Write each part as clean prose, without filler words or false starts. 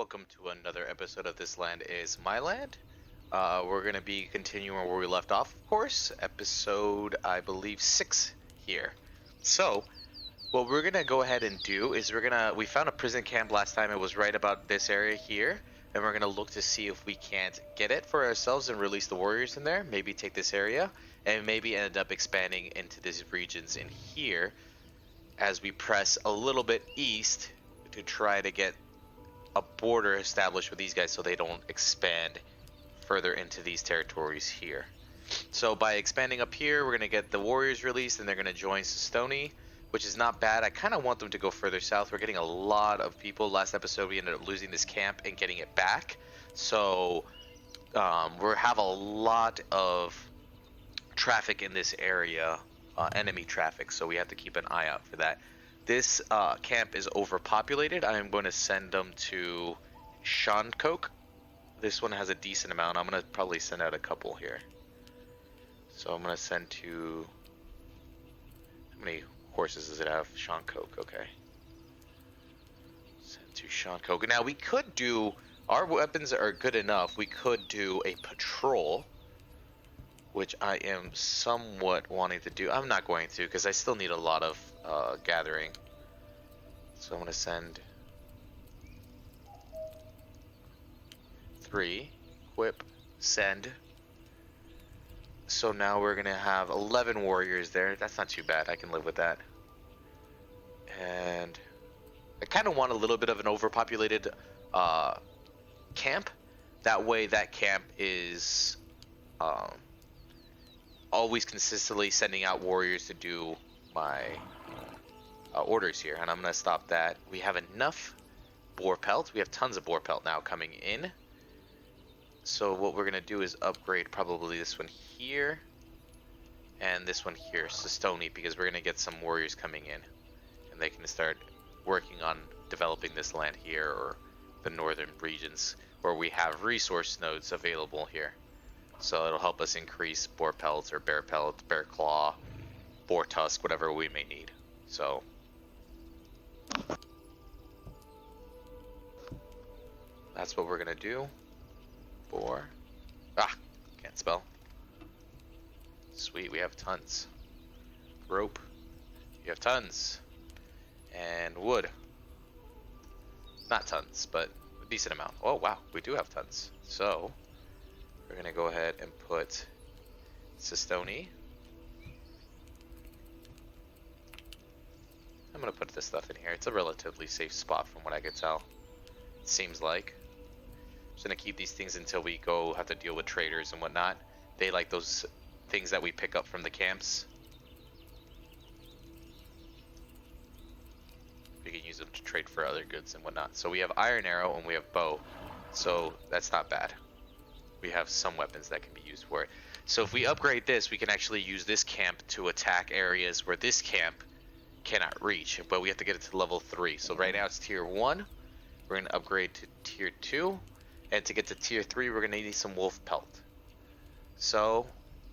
welcome to another episode of This Land is My Land. We're going to be continuing where we left off, of course. Episode, I believe, 6 here. So, what we're going to go ahead and do is we found a prison camp last time. It was right about this area here. And we're going to look to see if we can't get it for ourselves and release the warriors in there. Maybe take this area and maybe end up expanding into these regions in here as we press a little bit east to try to get a border established with these guys so they don't expand further into these territories here. So by expanding up here, we're going to get the warriors released and they're going to join Sestoni, which is not bad. I kind of want them to go further south. We're getting a lot of people. Last episode, we ended up losing this camp and getting it back. So we have a lot of traffic in this area, enemy traffic, so we have to keep an eye out for that. This camp is overpopulated. I am going to send them to Shankoke. This one has a decent amount. I'm going to probably send out a couple here. So I'm going to send to... How many horses does it have? Shankoke, okay. Send to Shankoke. Now we could do... Our weapons are good enough. We could do a patrol, which I am somewhat wanting to do. I'm not going to, because I still need a lot of gathering. So I'm going to send 3, equip, send. So now we're going to have 11 warriors there. That's not too bad. I can live with that. And I kind of want a little bit of an overpopulated camp. That way that camp is... always consistently sending out warriors to do my orders here, and I'm going to stop that. We have enough boar pelt. We have tons of boar pelt now coming in. So what we're going to do is upgrade probably this one here and this one here, Sestoni, because we're going to get some warriors coming in and they can start working on developing this land here or the northern regions where we have resource nodes available here. So it'll help us increase boar pelts or bear pelt, bear claw, boar tusk, whatever we may need. So that's what we're gonna do. Boar. Can't spell. Sweet, we have tons. Rope. You have tons. And wood. Not tons, but a decent amount. Oh wow, we do have tons. So we're going to go ahead and put Sestoni. I'm going to put this stuff in here. It's a relatively safe spot from what I could tell. It seems like. I'm just going to keep these things until we go have to deal with traders and whatnot. They like those things that we pick up from the camps. We can use them to trade for other goods and whatnot. So we have iron arrow and we have bow. So that's not bad. We have some weapons that can be used for it. So if we upgrade this, we can actually use this camp to attack areas where this camp cannot reach. But we have to get it to level 3. So right now it's tier 1. We're going to upgrade to tier 2. And to get to tier 3, we're going to need some wolf pelt. So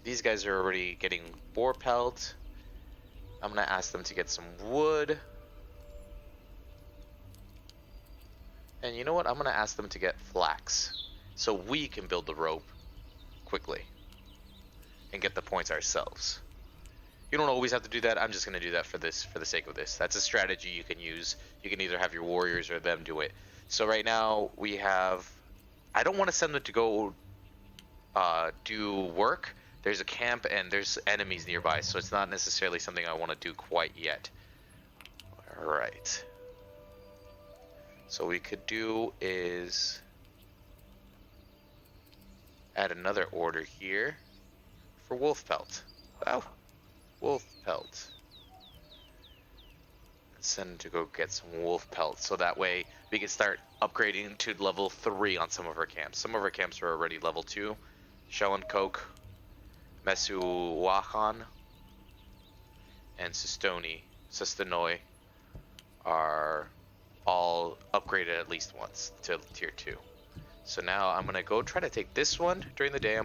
these guys are already getting boar pelt. I'm going to ask them to get some wood. And you know what? I'm going to ask them to get flax. So we can build the rope quickly and get the points ourselves. You don't always have to do that. I'm just going to do that for the sake of this. That's a strategy you can use. You can either have your warriors or them do it. So right now we have... I don't want to send them to go do work. There's a camp and there's enemies nearby, so it's not necessarily something I want to do quite yet. Alright. So what we could do is... add another order here for wolf pelt. Oh, wolf pelt. Send them to go get some wolf pelt so that way we can start upgrading to level 3 on some of our camps. Some of our camps are already level 2. Shankoke, Mesuwakan, and Sestoni are all upgraded at least once to tier 2. So now I'm going to go try to take this one during the day.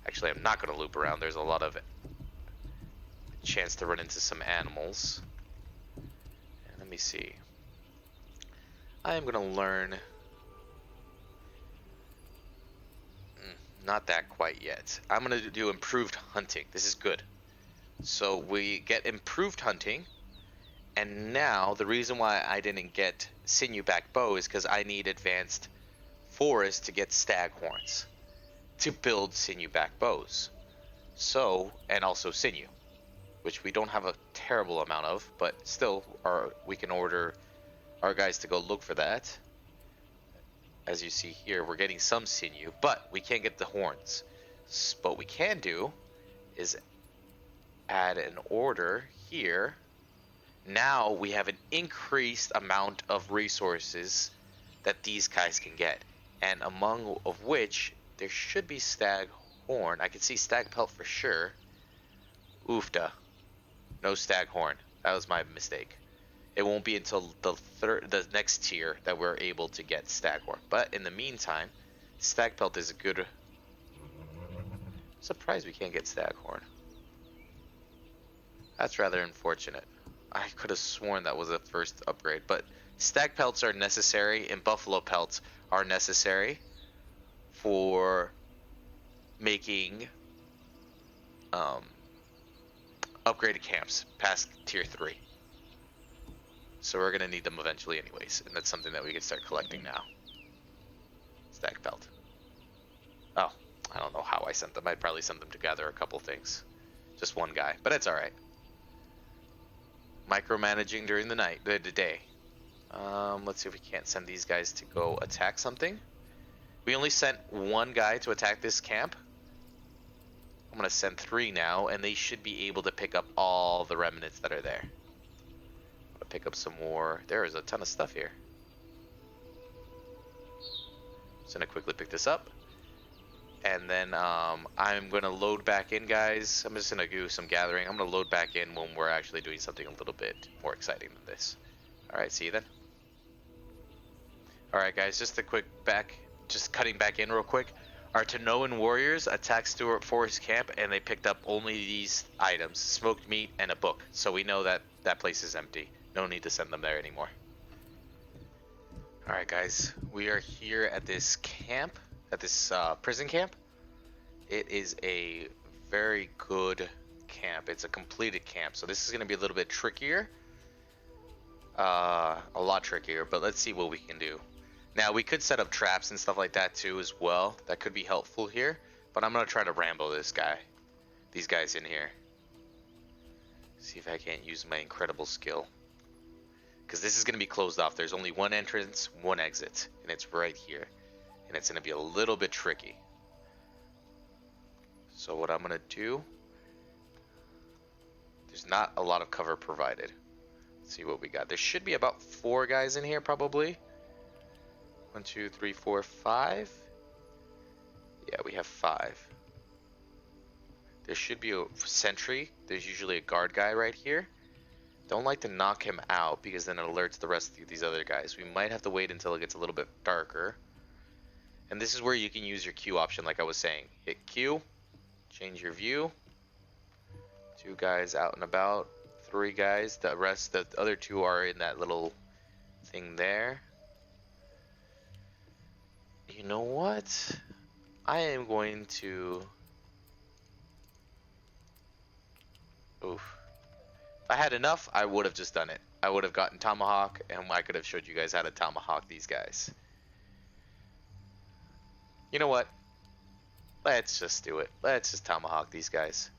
Actually, I'm not going to loop around. There's a lot of chance to run into some animals. And let me see. I am going to learn Not that quite yet. I'm gonna do improved hunting. This is good. So we get improved hunting, and now the reason why I didn't get sinew back bow is because I need advanced forest to get stag horns to build sinew back bows. So, and also sinew, which we don't have a terrible amount of, but still, we can order our guys to go look for that. As you see here, we're getting some sinew, but we can't get the horns. What we can do is add an order here. Now we have an increased amount of resources that these guys can get, and among of which there should be stag horn. I can see stag pelt for sure. Oofta, no stag horn. That was my mistake. It won't be until the next tier that we're able to get stag horn. But in the meantime, stag pelt is a good. Surprised we can't get stag horn. That's rather unfortunate. I could have sworn that was a first upgrade, but stag pelts are necessary and buffalo pelts are necessary for making upgraded camps past tier 3. So we're gonna need them eventually anyways, and that's something that we can start collecting now. Stag pelt. Oh, I don't know how I sent them. I'd probably send them to gather a couple things. Just one guy, but it's alright. Micromanaging during the day. Let's see if we can't send these guys to go attack something. We only sent one guy to attack this camp. I'm gonna send 3 now, and they should be able to pick up all the remnants that are there. I'm gonna pick up some more. There is a ton of stuff here. Just gonna quickly pick this up. And then I'm going to load back in, guys. I'm just going to do some gathering. I'm going to load back in when we're actually doing something a little bit more exciting than this. Alright, see you then. Alright, guys, just cutting back in real quick. Our Tanoan warriors attacked Stuart Forest camp, and they picked up only these items, smoked meat and a book. So we know that that place is empty. No need to send them there anymore. Alright, guys, we are here at this camp. At this prison camp. It is a very good camp. It's a completed camp, so this is going to be a little bit trickier. A lot trickier, but let's see what we can do. Now, we could set up traps and stuff like that too as well. That could be helpful here, but I'm going to try to Rambo these guys in here. See if I can't use my incredible skill. Because this is going to be closed off. There's only one entrance, one exit, and it's right here. And it's going to be a little bit tricky. So what I'm going to do, there's not a lot of cover provided. Let's see what we got. There should be about 4 guys in here probably. 1, 2, 3, 4, 5. Yeah, we have 5. There should be a sentry. There's usually a guard guy right here. Don't like to knock him out because then it alerts the rest of these other guys. We might have to wait until it gets a little bit darker. And this is where you can use your Q option like I was saying. Hit Q, change your view. 2 guys out and about, 3 guys. The other 2 are in that little thing there. You know what? I am going to... Oof. If I had enough, I would have just done it. I would have gotten tomahawk, and I could have showed you guys how to tomahawk these guys. You know what? Let's just do it. Let's just tomahawk these guys.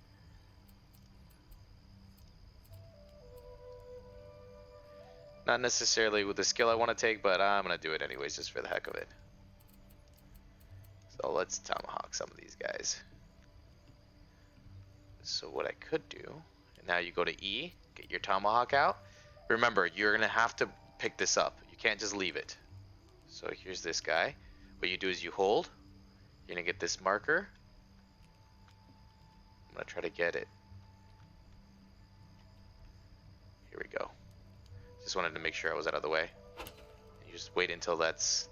Not necessarily with the skill I want to take, but I'm going to do it anyways just for the heck of it. So let's tomahawk some of these guys. So what I could do, now you go to E, get your tomahawk out. Remember, you're going to have to pick this up. You can't just leave it. So here's this guy. What you do is you hold. You're going to get this marker. I'm going to try to get it. Here we go. Just wanted to make sure I was out of the way. You just wait until that's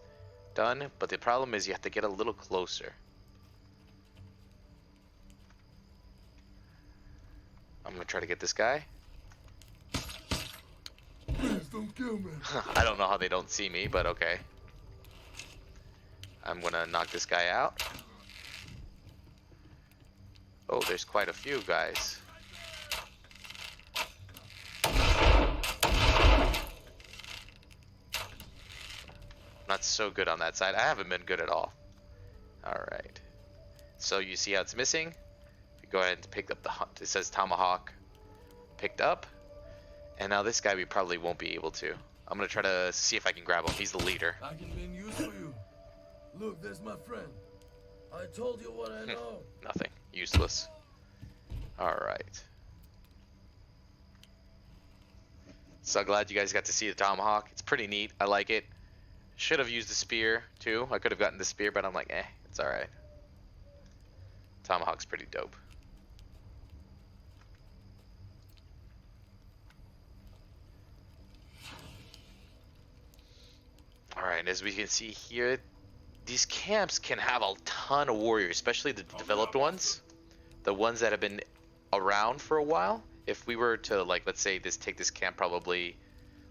done. But the problem is you have to get a little closer. I'm going to try to get this guy. Please don't kill me. I don't know how they don't see me, but okay. I'm going to knock this guy out. Oh, there's quite a few guys. Not so good on that side. I haven't been good at all. Alright. So you see how it's missing? We go ahead and pick up the... It says tomahawk. Picked up. And now this guy we probably won't be able to. I'm going to try to see if I can grab him. He's the leader. I can be in use for you. Look, there's my friend. I told you what I know. Nothing. Useless. Alright. So glad you guys got to see the tomahawk. It's pretty neat. I like it. Should have used the spear too. I could have gotten the spear, but I'm like, it's alright. Tomahawk's pretty dope. Alright, as we can see here, these camps can have a ton of warriors, especially the developed ones. The ones that have been around for a while. If we were to, like, let's say take this camp probably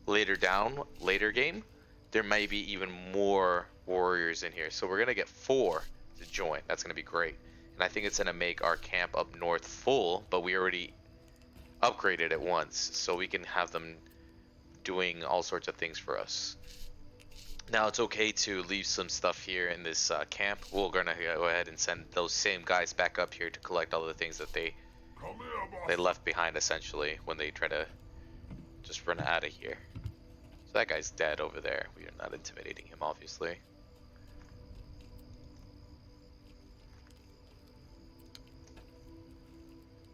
later game, there may be even more warriors in here. So we're going to get 4 to join. That's going to be great. And I think it's going to make our camp up north full, but we already upgraded it once. So we can have them doing all sorts of things for us. Now it's okay to leave some stuff here in this camp. We're going to go ahead and send those same guys back up here to collect all the things that they left behind essentially when they try to just run out of here. So that guy's dead over there. We are not intimidating him, obviously.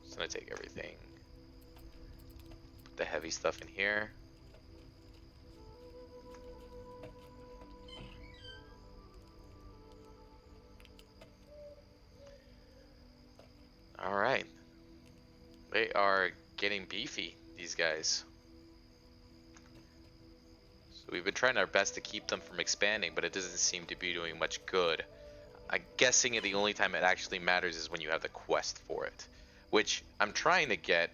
Just gonna take everything. Put the heavy stuff in here. Alright. They are getting beefy, these guys. So we've been trying our best to keep them from expanding, but it doesn't seem to be doing much good. I'm guessing the only time it actually matters is when you have the quest for it, which I'm trying to get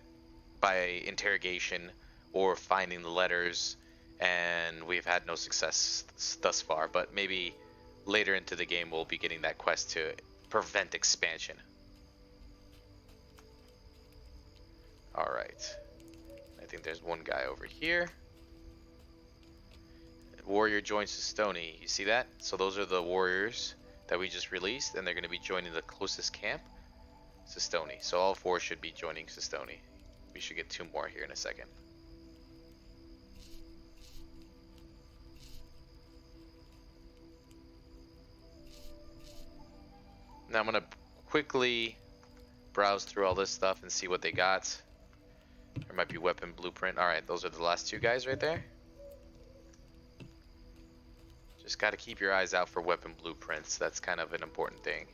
by interrogation or finding the letters, and we've had no success thus far, but maybe later into the game we'll be getting that quest to prevent expansion. Alright. I think there's one guy over here. Warrior joins Stony. You see that? So those are the warriors that we just released, and they're going to be joining the closest camp, Stony. So all 4 should be joining Stony. We should get 2 more here in a second. Now I'm going to quickly browse through all this stuff and see what they got. There might be weapon blueprint. Alright, those are the last 2 guys right there. Just got to keep your eyes out for weapon blueprints. That's kind of an important thing.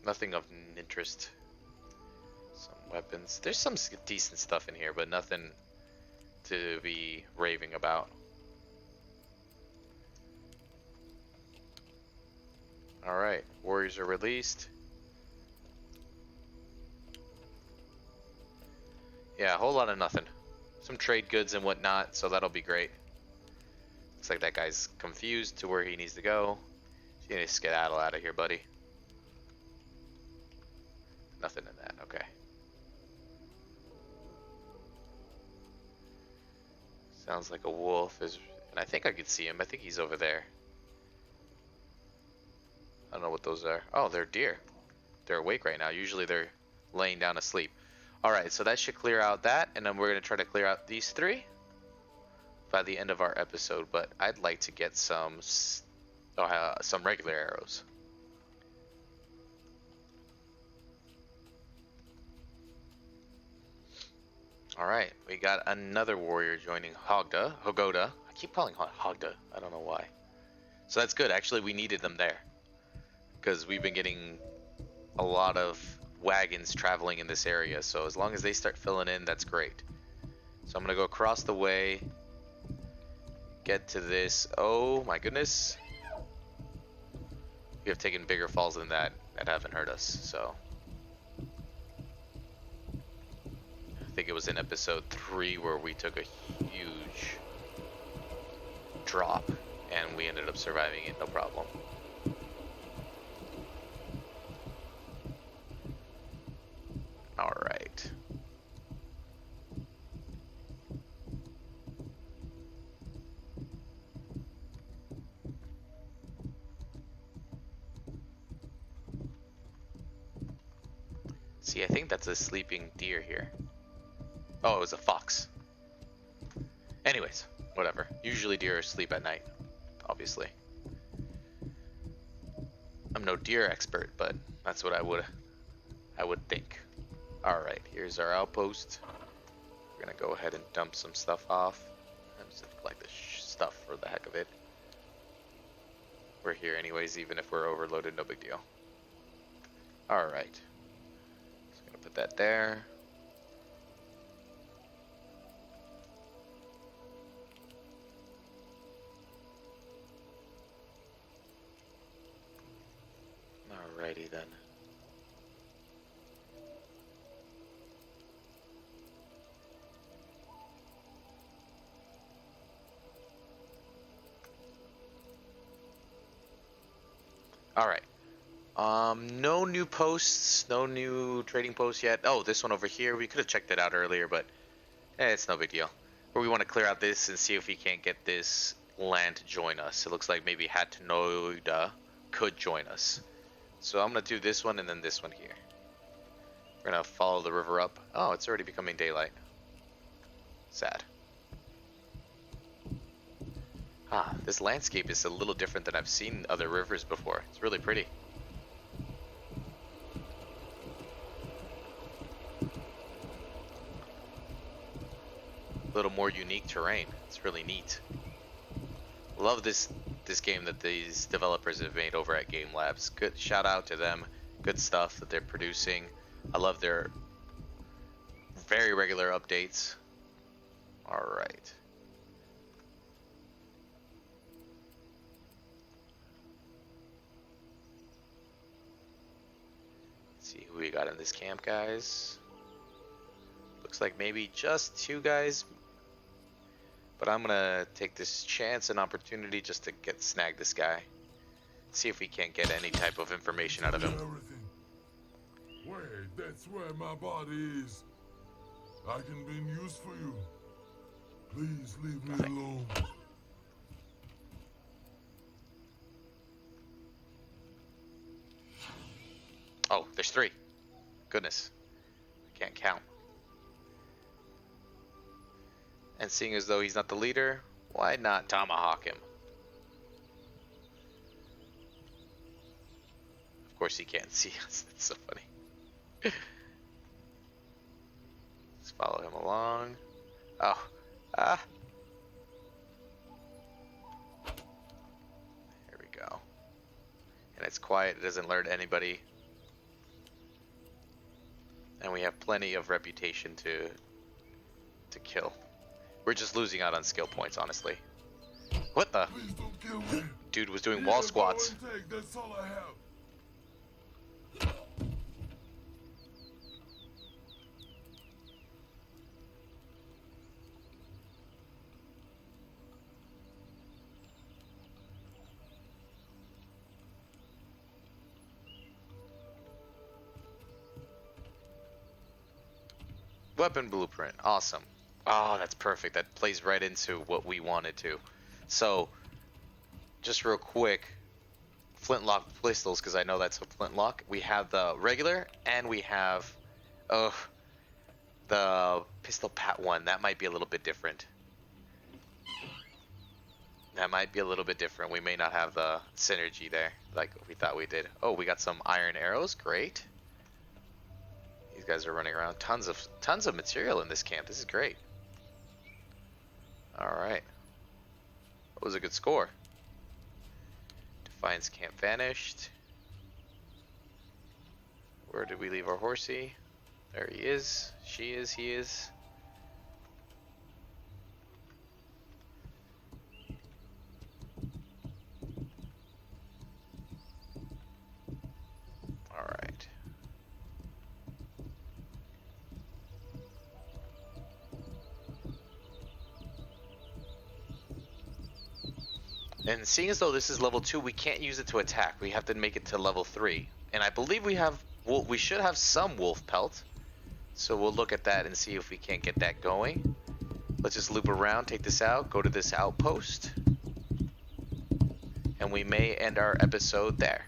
Nothing of interest. Some weapons. There's some decent stuff in here, but nothing to be raving about. Alright, warriors are released. Yeah, a whole lot of nothing. Some trade goods and whatnot, so that'll be great. Looks like that guy's confused to where he needs to go. You need to skedaddle out of here, buddy. Nothing in that, okay. Sounds like a wolf is, and I think I could see him. I think he's over there. I don't know what those are. Oh, they're deer. They're awake right now. Usually they're laying down asleep. Alright, so that should clear out that, and then we're going to try to clear out these 3 by the end of our episode, but I'd like to get some regular arrows. Alright, we got another warrior joining Hogoda. I keep calling her Hogoda. I don't know why. So that's good. Actually, we needed them there, because we've been getting a lot of wagons traveling in this area. So as long as they start filling in, that's great. So I'm going to go across the way, get to this. Oh my goodness. We have taken bigger falls than that haven't hurt us. So think it was in episode 3 where we took a huge drop and we ended up surviving it, no problem. All right. See, I think that's a sleeping deer here. Oh, it was a fox. Anyways, whatever. Usually deer sleep at night, obviously. I'm no deer expert, but that's what I would think. All right, here's our outpost. We're gonna go ahead and dump some stuff off. I'm just gonna collect the stuff for the heck of it. We're here anyways, even if we're overloaded, no big deal. All right. Just gonna put that there. Alrighty then. Alright. No new posts, no new trading posts yet. Oh, this one over here, we could have checked it out earlier, but it's no big deal. But we want to clear out this and see if we can't get this land to join us. It looks like maybe Hatnoida could join us. So I'm going to do this one and then this one here. We're going to follow the river up. Oh, it's already becoming daylight. Sad. Ah, this landscape is a little different than I've seen other rivers before. It's really pretty. A little more unique terrain. It's really neat. Love this game that these developers have made over at Game Labs. Good shout out to them. Good stuff that they're producing. I love their very regular updates. All right. Let's see who we got in this camp, guys. Looks like maybe just 2 guys. But I'm gonna take this chance and opportunity just to snag this guy. See if we can't get any type of information out of him. Wait, that's where my body is. I can be in use for you. Please leave me alone. Oh, there's 3. Goodness. I can't count. And seeing as though he's not the leader, why not tomahawk him? Of course he can't see us. That's so funny. Let's follow him along. Oh. Ah. There we go. And it's quiet. It doesn't alert anybody. And we have plenty of reputation to kill. We're just losing out on skill points, honestly. What the? Please don't kill me. Dude was doing wall squats. That's all I have. Weapon blueprint. Awesome. Oh, that's perfect. That plays right into what we wanted to. So, just real quick, flintlock pistols, because I know that's a flintlock. We have the regular, and we have, the pistol pat one. That might be a little bit different. That might be a little bit different. We may not have the synergy there, like we thought we did. Oh, we got some iron arrows. Great. These guys are running around. Tons of material in this camp. This is great. Alright. That was a good score. Defiance camp vanished. Where did we leave our horsey? There he is. She is. He is. Alright. And seeing as though this is level 2, we can't use it to attack. We have to make it to level 3. And I believe we should have some wolf pelt. So we'll look at that and see if we can't get that going. Let's just loop around, take this out, go to this outpost. And we may end our episode there.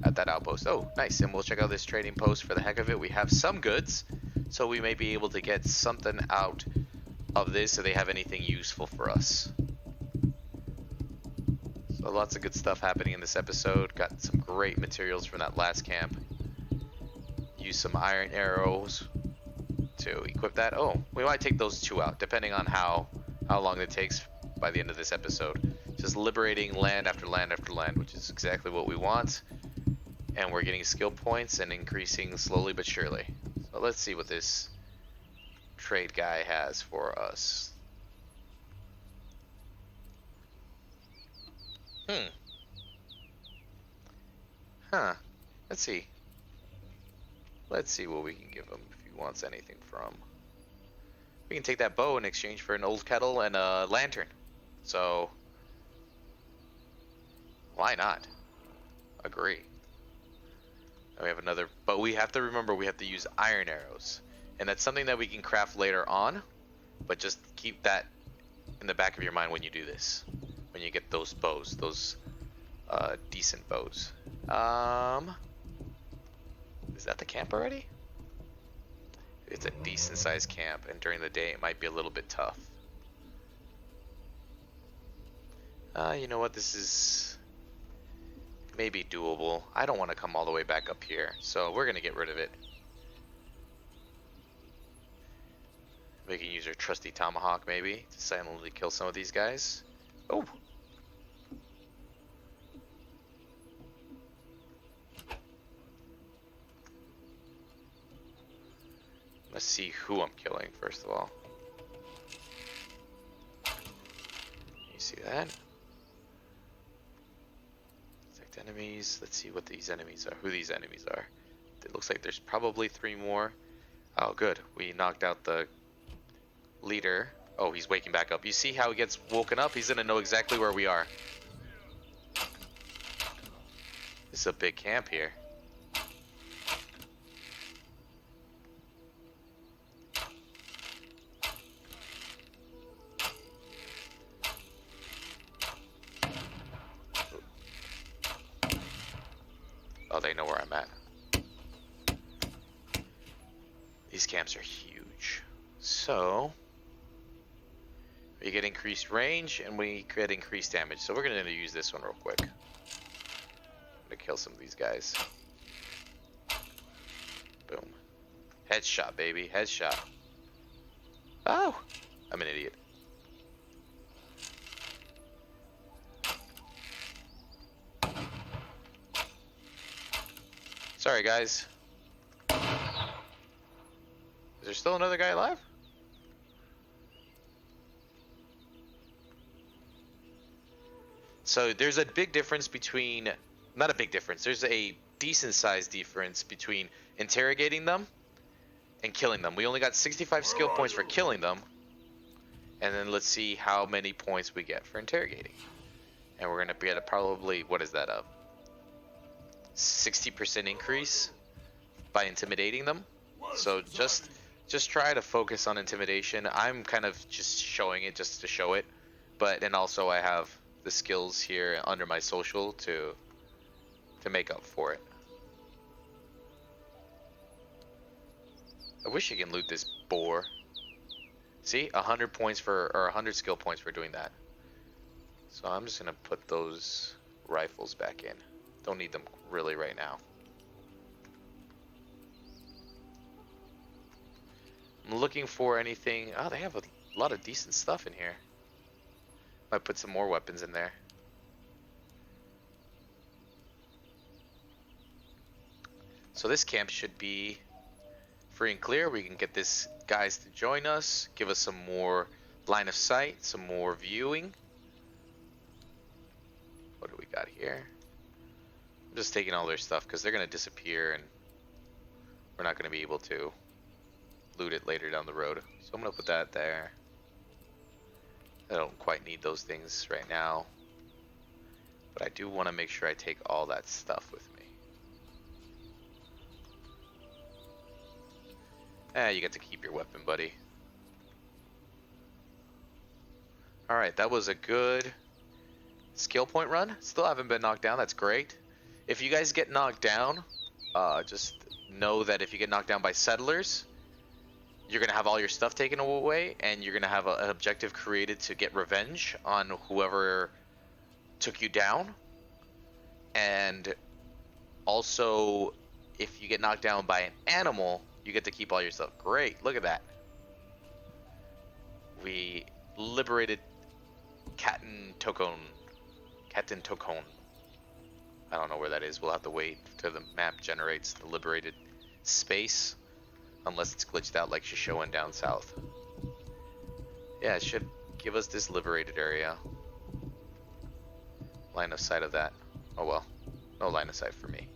At that outpost. Oh, nice. And we'll check out this trading post for the heck of it. We have some goods. So we may be able to get something out of this if they have anything useful for us. So lots of good stuff happening in this episode. Got some great materials from that last camp. Use some iron arrows to equip that. Oh, we might take those 2 out, depending on how long it takes by the end of this episode. Just liberating land after land after land, which is exactly what we want. And we're getting skill points and increasing slowly but surely. So let's see what this trade guy has for us. Huh. Let's see. Let's see what we can give him if he wants anything from. We can take that bow in exchange for an old kettle and a lantern. So, why not? Agree. And we have another, but we have to remember we have to use iron arrows. And that's something that we can craft later on, but just keep that in the back of your mind when you do this. When you get those bows, those decent bows. Is that the camp already? It's a decent sized camp, and during the day it might be a little bit tough. You know what, this is maybe doable. I don't want to come all the way back up here, so we're gonna get rid of it. We can use our trusty tomahawk maybe to silently kill some of these guys. Oh! Let's see who I'm killing first of all. You see that? Detect enemies. Let's see what these enemies are. Who these enemies are. It looks like there's probably 3 more. Oh, good. We knocked out the leader. Oh, he's waking back up. You see how he gets woken up? He's gonna know exactly where we are. This is a big camp here. Oh, they know where I'm at. These camps are huge. So, we get increased range and we get increased damage. So we're going to use this one real quick. I'm going to kill some of these guys. Boom. Headshot, baby. Headshot. Oh! I'm an idiot. Sorry, guys. Is there still another guy alive? So there's a big difference between, not a big difference, there's a decent sized difference between interrogating them and killing them. We only got 65 skill points for killing them. And then let's see how many points we get for interrogating. And we're going to get a probably, what is that, a 60% increase by intimidating them. So just try to focus on intimidation. I'm kind of just showing it just to show it, but and also I have the skills here under my social to make up for it. I wish you can loot this boar. See, 100 points for, or 100 skill points for doing that. So I'm just gonna put those rifles back in. Don't need them really right now. I'm looking for anything. Oh, they have a lot of decent stuff in here. Might put some more weapons in there. So this camp should be free and clear. We can get this guys to join us, give us some more line of sight, some more viewing. What do we got here? I'm just taking all their stuff because they're going to disappear and we're not going to be able to loot it later down the road. So I'm going to put that there. I don't quite need those things right now. But I do want to make sure I take all that stuff with me. You get to keep your weapon, buddy. Alright, that was a good skill point run. Still haven't been knocked down. That's great. If you guys get knocked down, just know that if you get knocked down by settlers, you're going to have all your stuff taken away, and you're going to have an objective created to get revenge on whoever took you down. And also, if you get knocked down by an animal, you get to keep all your stuff. Great, look at that. We liberated Catan Tokon. I don't know where that is. We'll have to wait till the map generates the liberated space. Unless it's glitched out like she's showing down south. Yeah, it should give us this liberated area. Line of sight of that. Oh well. No line of sight for me.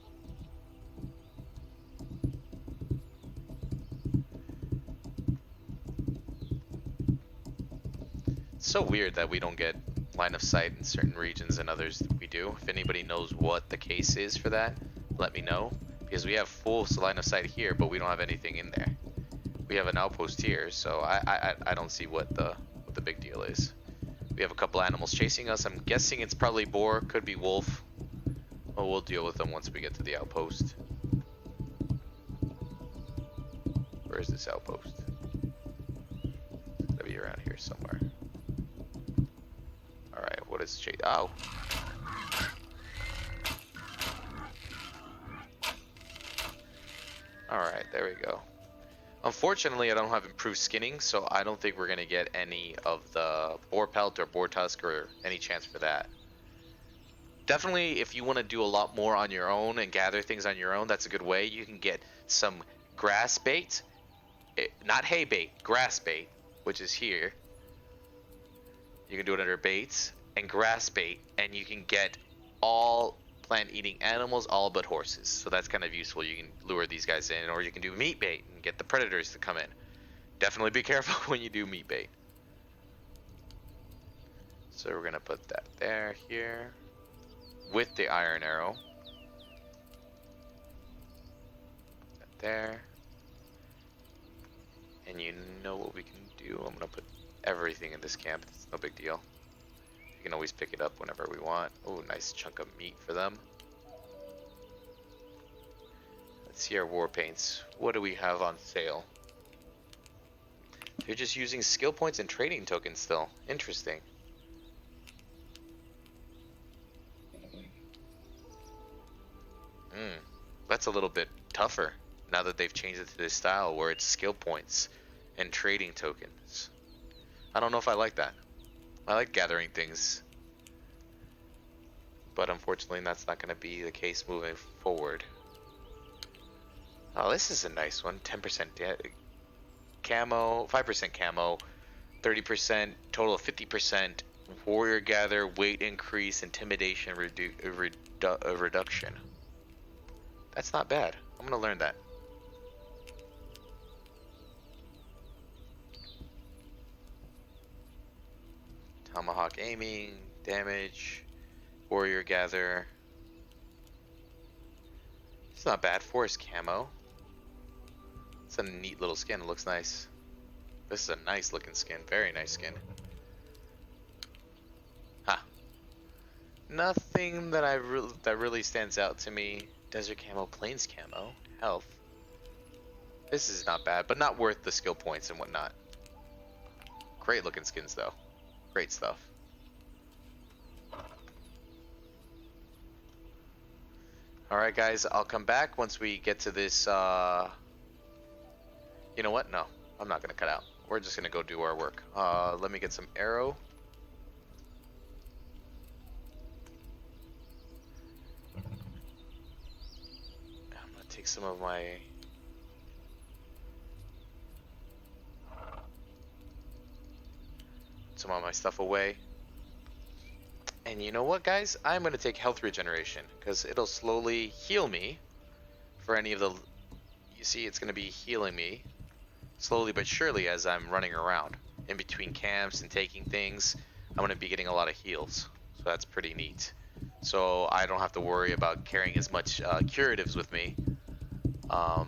It's so weird that we don't get line of sight in certain regions and others we do. If anybody knows what the case is for that, let me know. Because we have full line of sight here, but we don't have anything in there. We have an outpost here, so I don't see what the big deal is. We have a couple animals chasing us. I'm guessing it's probably boar, could be wolf. Well, we'll deal with them once we get to the outpost. Where is this outpost? It's gotta be around here somewhere. Alright, what is chase? Oh! Alright, there we go. Unfortunately, I don't have improved skinning, so I don't think we're going to get any of the boar pelt or boar tusk or any chance for that. Definitely, if you want to do a lot more on your own and gather things on your own, that's a good way. You can get some grass bait, not hay bait, grass bait, which is here. You can do it under baits and grass bait, and you can get all plant-eating animals, all but horses. So that's kind of useful. You can lure these guys in, or you can do meat bait and get the predators to come in. Definitely be careful when you do meat bait. So we're gonna put that there, here, with the iron arrow. That there. And you know what we can do? I'm gonna put everything in this camp. It's no big deal. We can always pick it up whenever we want. Oh, nice chunk of meat for them. Let's see our war paints. What do we have on sale? They're just using skill points and trading tokens still. Interesting. That's a little bit tougher now that they've changed it to this style where it's skill points and trading tokens. I don't know if I like that. I like gathering things, but unfortunately that's not going to be the case moving forward. Oh, this is a nice one. 10% camo, 5% camo, 30%, total of 50%, warrior gather, weight increase, intimidation reduction. That's not bad. I'm going to learn that. Tomahawk aiming, damage, warrior gather. It's not bad. Forest camo. It's a neat little skin. It looks nice. This is a nice looking skin. Very nice skin. Huh. Nothing that that really stands out to me. Desert camo, plains camo, health. This is not bad, but not worth the skill points and whatnot. Great looking skins though. Great stuff. Alright guys, I'll come back once we get to this, you know what? No, I'm not gonna cut out. We're just gonna go do our work. Let me get some arrow. I'm gonna take some of my... some of my stuff away. And you know what, guys? I'm going to take health regeneration because it'll slowly heal me for any of the... You see, it's going to be healing me slowly but surely as I'm running around. In between camps and taking things, I'm going to be getting a lot of heals. So that's pretty neat. so I don't have to worry about carrying as much curatives with me. Not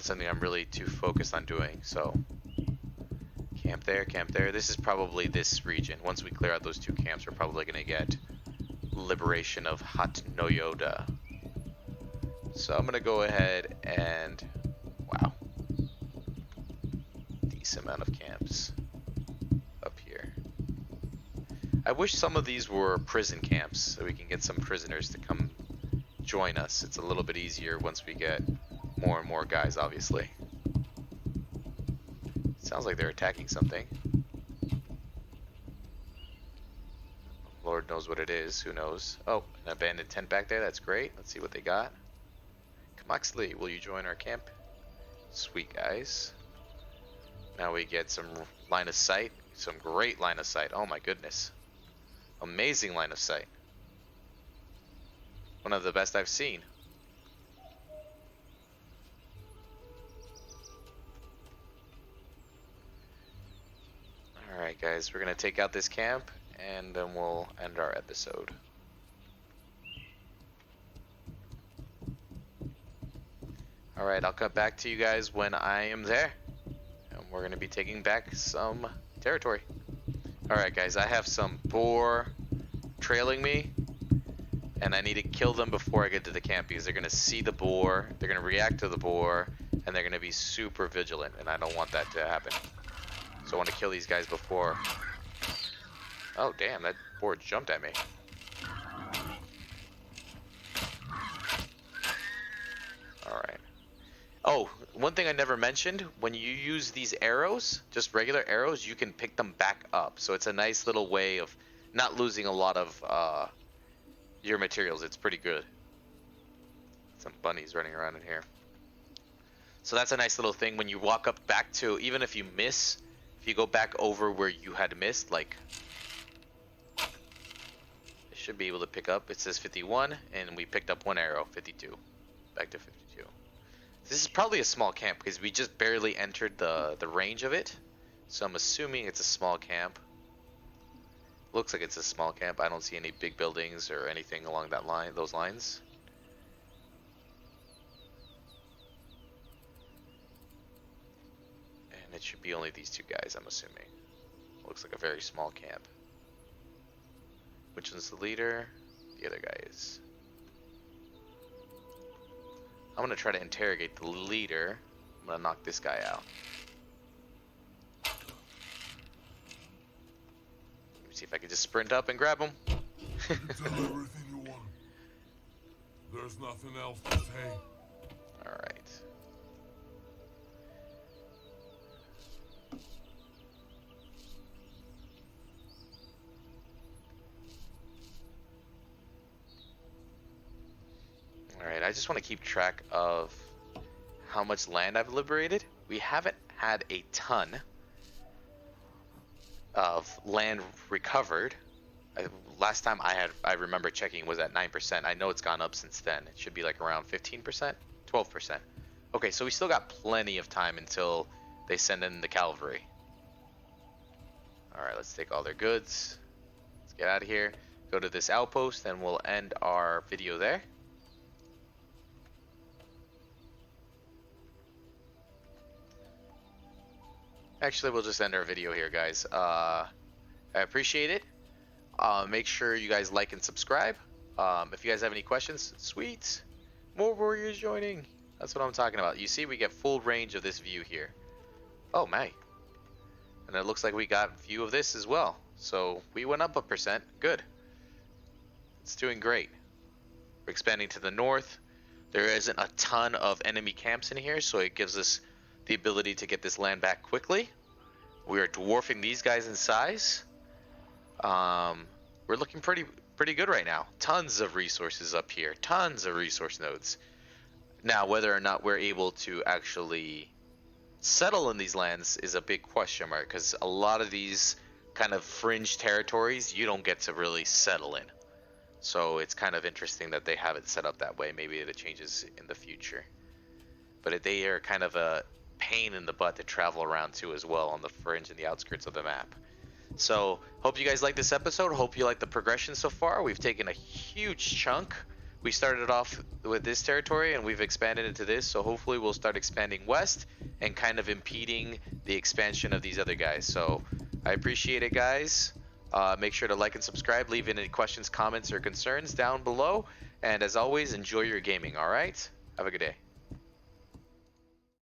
something I'm really too focused on doing. So camp there, camp there. This is probably this region. Once we clear out those 2 camps, we're probably gonna get liberation of Hat Noyoda. So I'm gonna go ahead and, wow, decent amount of camps up here. I wish some of these were prison camps so we can get some prisoners to come join us. It's a little bit easier once we get more and more guys, obviously. Sounds like they're attacking something. Lord knows what it is. Who knows? Oh, an abandoned tent back there. That's great. Let's see what they got. Kamaxley, will you join our camp? Sweet, guys. Now we get some line of sight. Some great line of sight. Oh my goodness. Amazing line of sight. One of the best I've seen. Alright guys, we're gonna take out this camp and then we'll end our episode. Alright, I'll cut back to you guys when I am there. And we're gonna be taking back some territory. Alright guys, I have some boar trailing me. And I need to kill them before I get to the camp because they're gonna see the boar, they're gonna react to the boar, and they're gonna be super vigilant, and I don't want that to happen. So I want to kill these guys before. Oh damn, that boar jumped at me. Alright. Oh, one thing I never mentioned, when you use these arrows, just regular arrows, you can pick them back up. So it's a nice little way of not losing a lot of your materials. It's pretty good. Some bunnies running around in here. So that's a nice little thing when you walk up back to, even if you miss, if you go back over where you had missed, like, it should be able to pick up. It says 51, and we picked up 1 arrow, 52. Back to 52. This is probably a small camp because we just barely entered the range of it. So I'm assuming it's a small camp. Looks like it's a small camp. I don't see any big buildings or anything along that line, those lines. And it should be only these 2 guys, I'm assuming. Looks like a very small camp. Which one's the leader? The other guy is. I'm gonna try to interrogate the leader. I'm gonna knock this guy out. Let me see if I can just sprint up and grab him. You tell everything you want. There's nothing else to say. Alright. Alright, I just want to keep track of how much land I've liberated. We haven't had a ton of land recovered. Last time I remember checking was at 9%. I know it's gone up since then. It should be like around 15%, 12%. Okay, so we still got plenty of time until they send in the cavalry. Alright, let's take all their goods. Let's get out of here. Go to this outpost and we'll end our video there. Actually, we'll just end our video here, guys. I appreciate it. Make sure you guys like and subscribe. If you guys have any questions, sweet. More warriors joining. That's what I'm talking about. You see, we get full range of this view here. Oh, my. And it looks like we got view of this as well. So we went up 1%. Good. It's doing great. We're expanding to the north. There isn't a ton of enemy camps in here, so it gives us the ability to get this land back quickly. We are dwarfing these guys in size. We're looking pretty good right now. Tons of resources up here. Tons of resource nodes. Now, whether or not we're able to actually settle in these lands is a big question mark, because a lot of these kind of fringe territories you don't get to really settle in. So it's kind of interesting that they have it set up that way. Maybe it changes in the future. But they are kind of a pain in the butt to travel around to as well on the fringe and the outskirts of the map. So hope you guys like this episode. Hope you like the progression so far. We've taken a huge chunk. We started off with this territory and we've expanded into this. So hopefully we'll start expanding west and kind of impeding the expansion of these other guys. So I appreciate it, guys. Make sure to like and subscribe. Leave any questions, comments, or concerns down below. And as always, enjoy your gaming. All right. Have a good day.